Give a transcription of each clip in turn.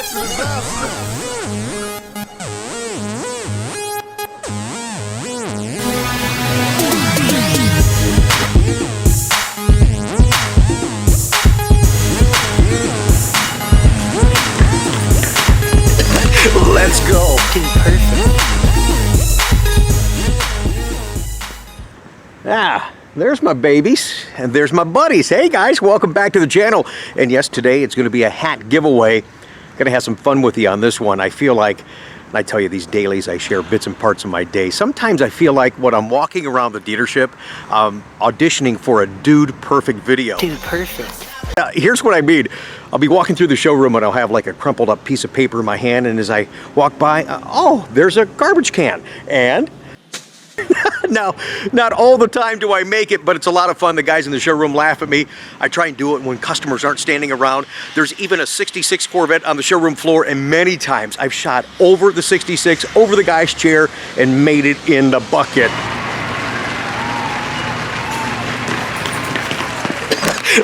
to the dust. Let's go. Ah, there's my babies and there's my buddies. Hey guys, welcome back to the channel. And yes, today it's going to be a hat giveaway. Gonna have some fun with you on this one. I feel like, and I tell you, these dailies, I share bits and parts of my day. Sometimes I feel like when I'm walking around the dealership, auditioning for a Dude Perfect video. Dude Perfect. Here's what I mean. I'll be walking through the showroom and I'll have like a crumpled up piece of paper in my hand, and as I walk by, oh, there's a garbage can. And now, not all the time do I make it, but it's a lot of fun. The guys in the showroom laugh at me. I try and do it when customers aren't standing around. There's even a 66 Corvette on the showroom floor, and many times I've shot over the 66, over the guy's chair, and made it in the bucket.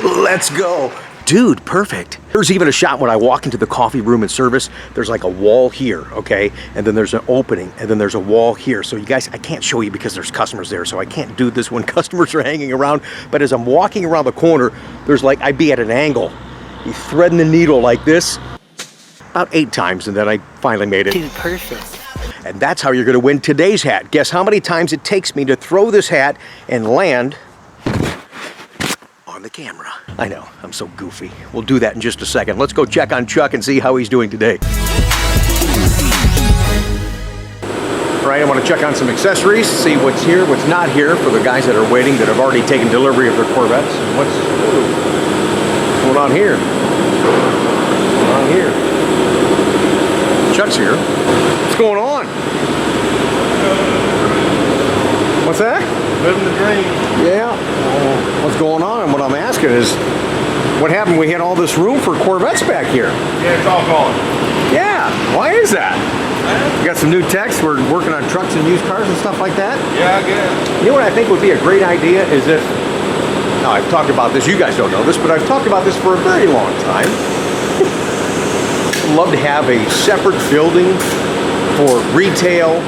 Let's go. Dude, perfect. There's even a shot when I walk into the coffee room and service. There's like a wall here, okay? And then there's an opening, and then there's a wall here. So you guys, I can't show you because there's customers there, so I can't do this when customers are hanging around. But as I'm walking around the corner, there's like, I'd be at an angle. You threading the needle like this about 8 times, and then I finally made it. Dude, perfect. And that's how you're gonna win today's hat. Guess how many times it takes me to throw this hat and land on the camera. I know, I'm so goofy. We'll do that in just a second. Let's go check on Chuck and see how he's doing today. All right, I want to check on some accessories, see what's here, what's not here for the guys that are waiting, that have already taken delivery of their Corvettes. And what's going on here? What's going on here? Chuck's here. What's going on? What's that? Living the dream. Yeah. What's going on? And what I'm asking is, what happened? We had all this room for Corvettes back here. Yeah, it's all gone. Yeah. Why is that? We got some new techs. We're working on trucks and used cars and stuff like that. Yeah, I guess. You know what I think would be a great idea is if, now I've talked about this, you guys don't know this, but I've talked about this for a very long time. I'd love to have a separate building for retail,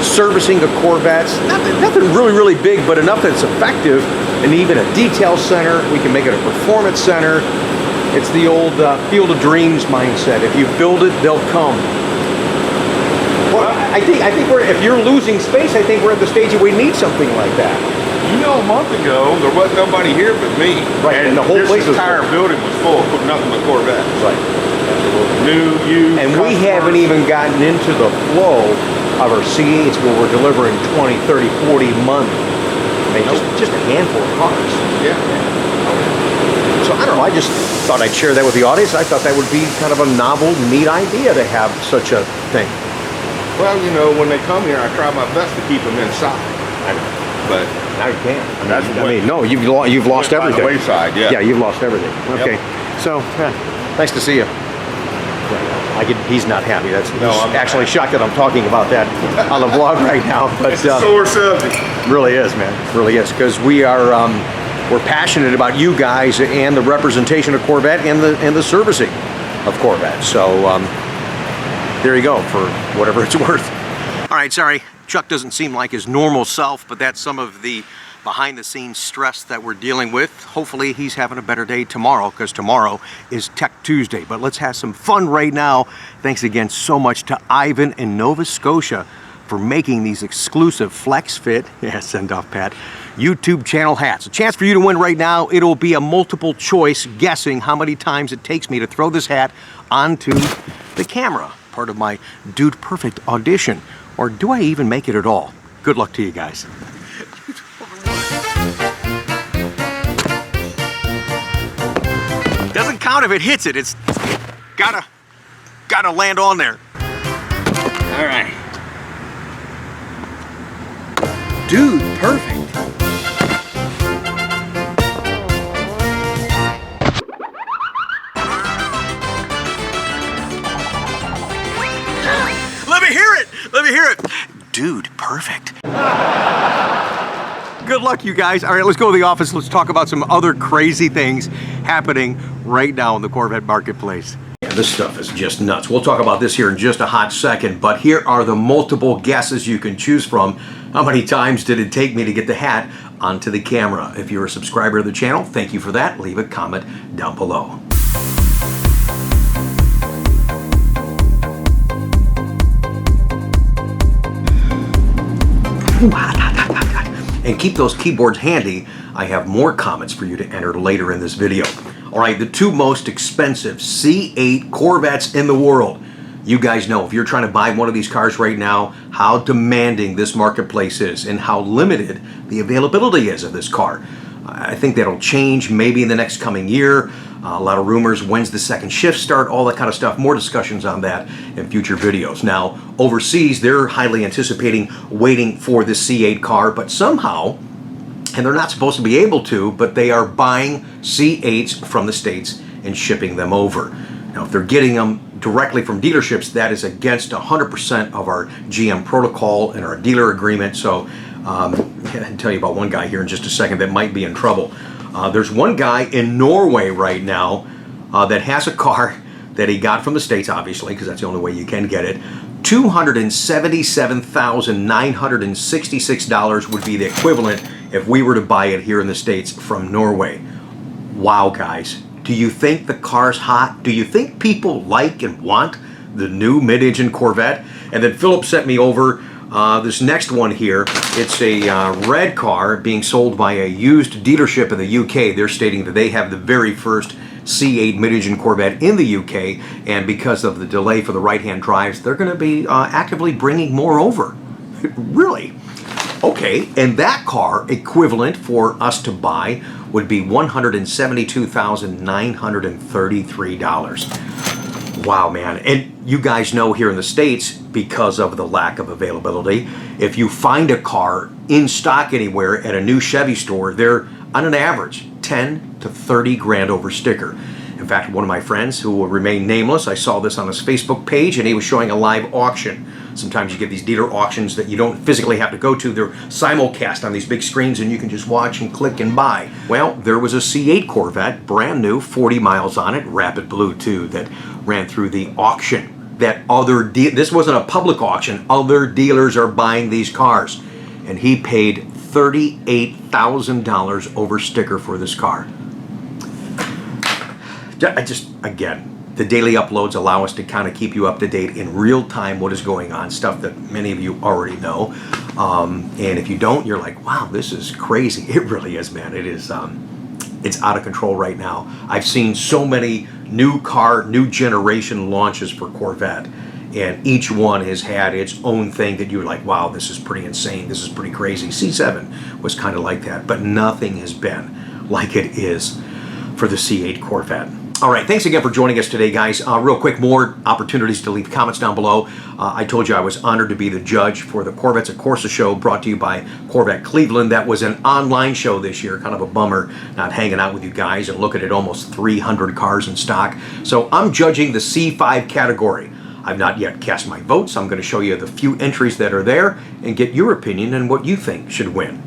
servicing the Corvettes. Nothing really big, but enough that it's effective, and even a detail center. We can make it a performance center. It's the old Field of Dreams mindset. If you build it, they'll come. Well, I think if you're losing space, I think we're at the stage that we need something like that. You know, a month ago, there wasn't nobody here but me. Right, and the whole place was entire building was full with nothing but Corvettes. Right. New, used, and we haven't even gotten into the flow of our C8s where we're delivering 20, 30, 40 a month. I mean, just a handful of cars. Yeah. So I don't know, I just thought I'd share that with the audience. I thought that would be kind of a novel, neat idea to have such a thing. Well, you know, when they come here, I try my best to keep them inside. I know. But now you can't. I mean, no, you've lost everything. By the wayside, yeah. Yeah, you've lost everything. Okay. Yep. So, nice to see you. He's not happy. He's actually shocked that I'm talking about that on the vlog right now. But it's a sore subject. Really is, man. Really is, because we are we're passionate about you guys and the representation of Corvette and the servicing of Corvette. So there you go, for whatever it's worth. All right, sorry, Chuck doesn't seem like his normal self, but that's some of the behind-the-scenes stress that we're dealing with. Hopefully he's having a better day tomorrow, because tomorrow is Tech Tuesday. But let's have some fun right now. Thanks again so much to Ivan in Nova Scotia for making these exclusive Flex Fit, yeah, send off Pat, YouTube channel hats. A chance for you to win right now. It'll be a multiple choice guessing how many times it takes me to throw this hat onto the camera. Part of my Dude Perfect audition. Or do I even make it at all? Good luck to you guys. Doesn't count if it hits it. It's gotta land on there. All right. Dude, perfect. Let me hear it. Let me hear it. Dude, perfect. Good luck, you guys. All right, let's go to the office. Let's talk about some other crazy things happening right now in the Corvette marketplace. this stuff is just nuts. We'll talk about this here in just a hot second, but here are the multiple guesses you can choose from. How many times did it take me to get the hat onto the camera? If you're a subscriber to the channel, thank you for that. Leave a comment down below. And keep those keyboards handy. I have more comments for you to enter later in this video. All right, the two most expensive C8 Corvettes in the world. You guys know, if you're trying to buy one of these cars right now, how demanding this marketplace is and how limited the availability is of this car. I think that'll change maybe in the next coming year. A lot of rumors, when's the second shift start, all that kind of stuff. More discussions on that in future videos. Now, overseas, they're highly anticipating waiting for the C8 car, but somehow, and they're not supposed to be able to, but they are buying C8s from the States and shipping them over. Now, if they're getting them directly from dealerships, that is against 100% of our GM protocol and our dealer agreement. So I'll tell you about one guy here in just a second that might be in trouble. There's one guy in Norway right now that has a car that he got from the States, obviously, because that's the only way you can get it. $277,966 would be the equivalent if we were to buy it here in the States from Norway. Wow, guys. Do you think the car's hot? Do you think people like and want the new mid-engine Corvette? And then Philip sent me over this next one here. It's a red car being sold by a used dealership in the UK. They're stating that they have the very first C8 mid-engine Corvette in the UK, and because of the delay for the right-hand drives, they're going to be actively bringing more over. Really? Okay, and that car equivalent for us to buy would be $172,933. Wow, man. And you guys know here in the States, because of the lack of availability, if you find a car in stock anywhere at a new Chevy store, they're on an average 10 to 30 grand over sticker. In fact, one of my friends who will remain nameless, I saw this on his Facebook page, and he was showing a live auction. Sometimes you get these dealer auctions that you don't physically have to go to. They're simulcast on these big screens and you can just watch and click and buy. Well, there was a C8 Corvette, brand new, 40 miles on it, rapid blue too, that ran through the auction. This wasn't a public auction. Other dealers are buying these cars. And he paid $38,000 over sticker for this car. Again, the daily uploads allow us to kind of keep you up to date in real time what is going on, stuff that many of you already know. And if you don't, you're like, wow, this is crazy. It really is, man. It is, it's out of control right now. I've seen so many new generation launches for Corvette, and each one has had its own thing that you're like, wow, this is pretty insane. This is pretty crazy. C7 was kind of like that, but nothing has been like it is for the C8 Corvette. All right, thanks again for joining us today, guys. Real quick, more opportunities to leave comments down below. I told you I was honored to be the judge for the Corvettes at Corsa show brought to you by Corvette Cleveland. That was an online show this year. Kind of a bummer not hanging out with you guys and looking at almost 300 cars in stock. So I'm judging the C5 category. I've not yet cast my votes. I'm going to show you the few entries that are there and get your opinion and what you think should win.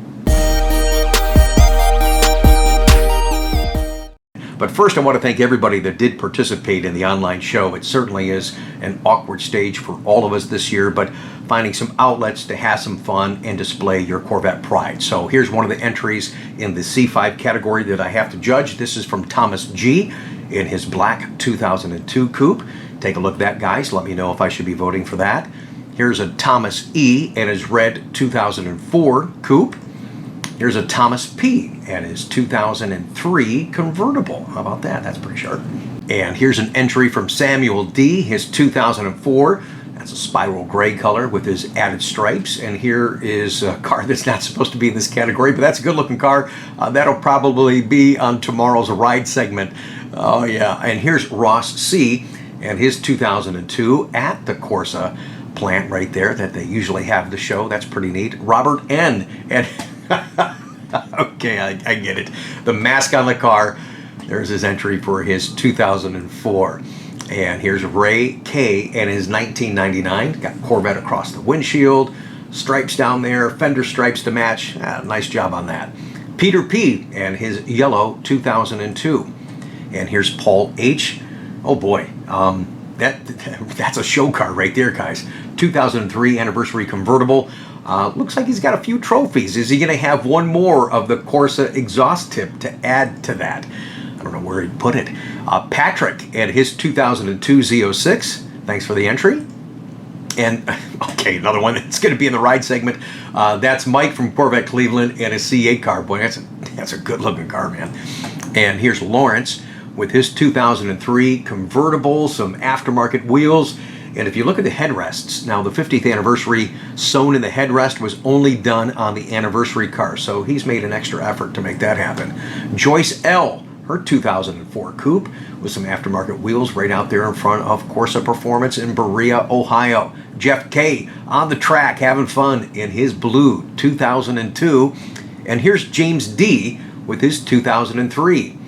But first, I want to thank everybody that did participate in the online show. It certainly is an awkward stage for all of us this year, but finding some outlets to have some fun and display your Corvette pride. So here's one of the entries in the C5 category that I have to judge. This is from Thomas G. in his black 2002 coupe. Take a look at that, guys. Let me know if I should be voting for that. Here's a Thomas E. in his red 2004 coupe. Here's a Thomas P. and his 2003 convertible. How about that? That's pretty sharp. And here's an entry from Samuel D. his 2004. That's a spiral gray color with his added stripes. And here is a car that's not supposed to be in this category, but that's a good looking car. That'll probably be on tomorrow's ride segment. Oh yeah. And here's Ross C. and his 2002 at the Corsa plant right there that they usually have the show. That's pretty neat. Robert N. and okay, I get it. The mask on the car. There's his entry for his 2004. And here's Ray K. and his 1999. Got Corvette across the windshield. Stripes down there. Fender stripes to match. Nice job on that. Peter P. and his yellow 2002. And here's Paul H. Oh boy, that's a show car right there, guys. 2003 anniversary convertible. Looks like he's got a few trophies. Is he going to have one more of the Corsa exhaust tip to add to that? I don't know where he'd put it. Patrick and his 2002 Z06. Thanks for the entry. And, okay, another one that's going to be in the ride segment. That's Mike from Corvette Cleveland and his C8 car. Boy, that's a good-looking car, man. And here's Lawrence with his 2003 convertible, some aftermarket wheels. And if you look at the headrests, now the 50th anniversary sewn in the headrest was only done on the anniversary car. So he's made an extra effort to make that happen. Joyce L., her 2004 coupe with some aftermarket wheels right out there in front of Corsa Performance in Berea, Ohio. Jeff K. on the track having fun in his blue 2002. And here's James D. with his 2003.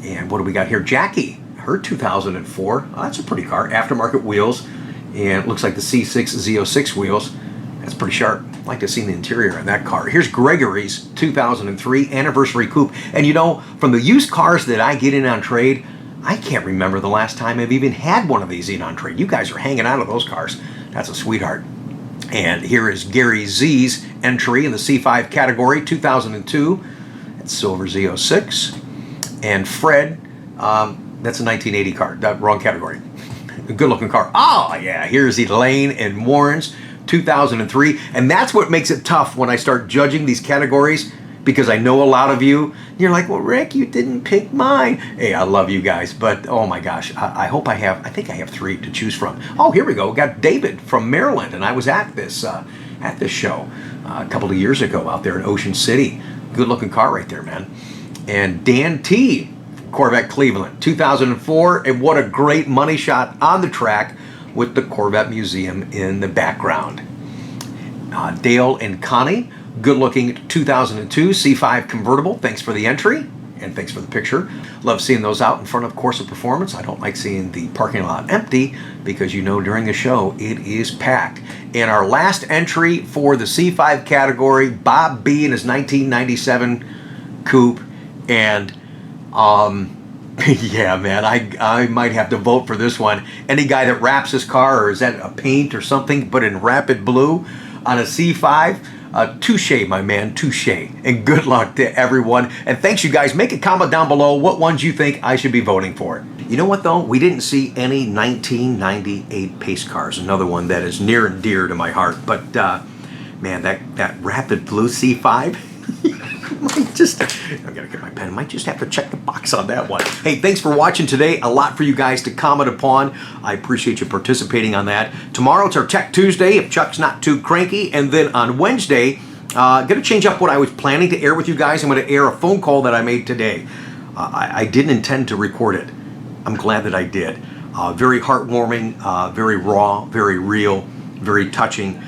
And what do we got here? Jackie, her 2004. Oh, that's a pretty car. Aftermarket wheels. And it looks like the C6 Z06 wheels. That's pretty sharp. I'd like to see the interior of that car. Here's Gregory's 2003 anniversary coupe. And you know, from the used cars that I get in on trade, I can't remember the last time I've even had one of these in on trade. You guys are hanging out of those cars. That's a sweetheart. And here is Gary Z's entry in the C5 category, 2002. That's silver Z06. And Fred, that's a 1980 car. Wrong category. A good-looking car. Oh, yeah, here's Elaine and Warren's 2003. And that's what makes it tough when I start judging these categories, because I know a lot of you, you're like, well, Rick, you didn't pick mine. Hey, I love you guys, but oh my gosh, I think I have 3 to choose from. Oh, here we go. We got David from Maryland, and I was at this show a couple of years ago out there in Ocean City. Good-looking car right there, man. And Dan T., Corvette Cleveland, 2004, and what a great money shot on the track with the Corvette Museum in the background. Dale and Connie, good-looking 2002 C5 convertible. Thanks for the entry, and thanks for the picture. Love seeing those out in front of Corsa Performance. I don't like seeing the parking lot empty, because you know during the show it is packed. And our last entry for the C5 category, Bob B. in his 1997 coupe. And yeah, man, I might have to vote for this one. Any guy that wraps his car, or is that a paint or something, but in rapid blue on a C5, touche, my man, touche. And good luck to everyone. And thanks, you guys. Make a comment down below what ones you think I should be voting for. You know what, though? We didn't see any 1998 pace cars. Another one that is near and dear to my heart. But, man, that rapid blue C5... I gotta get my pen. I might just have to check the box on that one. Hey, thanks for watching today. A lot for you guys to comment upon. I appreciate you participating on that. Tomorrow it's our Tech Tuesday, if Chuck's not too cranky. And then on Wednesday, gonna change up what I was planning to air with you guys. I'm gonna air a phone call that I made today. I didn't intend to record it. I'm glad that I did. Very heartwarming, very raw, very real, very touching.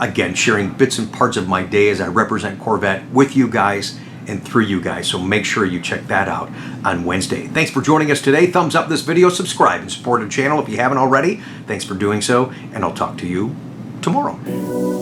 Again, sharing bits and parts of my day as I represent Corvette with you guys and through you guys. So make sure you check that out on Wednesday. Thanks for joining us today. Thumbs up this video, subscribe, and support the channel if you haven't already. Thanks for doing so, and I'll talk to you tomorrow.